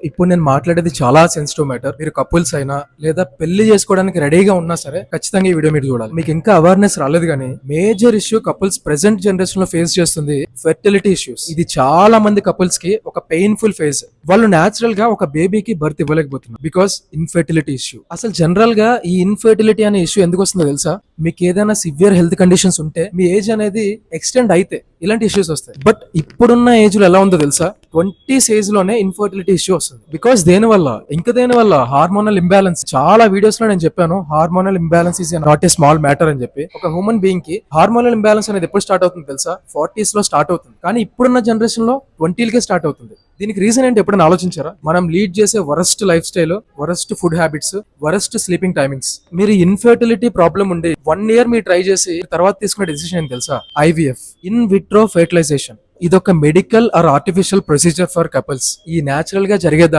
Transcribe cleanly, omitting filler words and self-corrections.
ఇప్పుడు నేను మాట్లాడేది చాలా సెన్సిటివ్ మ్యాటర్. మీరు కపుల్స్ అయినా లేదా పెళ్లి చేసుకోవడానికి రెడీగా ఉన్నా సరే ఖచ్చితంగా ఈ వీడియో మీరు చూడాలి. మీకు ఇంకా అవేర్నెస్ రాలేదు కానీ major issue couples present generation లో ఫేస్ చేస్తుంది ఫెర్టిలిటీ ఇష్యూస్. ఇది చాలా మంది కపుల్స్ కి ఒక పెయిన్ఫుల్ ఫేజ్. వాళ్ళు నేచురల్ గా ఒక బేబీకి బర్త్ ఇవ్వలేకపోతున్నారు బికాస్ ఇన్ఫెర్టిలిటీ ఇష్యూ. అసలు జనరల్ గా ఈ ఇన్ఫెర్టిలిటీ అనే ఇష్యూ ఎందుకు వస్తుందో తెలుసా? మీకు ఏదైనా సివియర్ హెల్త్ కండిషన్స్ ఉంటే మీ ఏజ్ అనేది ఎక్స్టెండ్ అయితే ఇలాంటి ఇష్యూస్ వస్తాయి. బట్ ఇప్పుడున్న ఏజ్ లో ఎలా ఉందో తెలుసా? 20s ఏజ్ లోనే ఇన్ఫర్టిలిటీ ఇష్యూ వస్తుంది. బికాస్ దేని వల్ల హార్మోనల్ ఇంబ్యాలెన్స్. చాలా వీడియోస్ లో నేను చెప్పాను hormonal imbalance is not a small matter అని చెప్పి. ఒక హ్యూమన్ బీయింగ్ కి హార్మోనల్ ఇంబ్యాలెన్స్ అనేది ఎప్పుడు స్టార్ట్ అవుతుంది తెలుసా? 40s లో స్టార్ట్ అవుతుంది. కానీ ఇప్పుడున్న జనరేషన్ లో 20లకే స్టార్ట్ అవుతుంది. దీనికి రీజన్ ఏంటి ఎప్పుడైనా ఆలోచించారా? మనం లీడ్ చేసే worst life style, worst food habits, worst sleeping timings. మీరు ఇన్ఫర్టిలిటీ ప్రాబ్లం ఉండి 1 year మీరు ట్రై చేసి తర్వాత తీసుకునే డెసిషన్ ఏంటి తెలుసా? IVF, in vitro fertilisation. ఇదొక medical or artificial procedure for couples. ఈ నేచురల్ గా జరిగే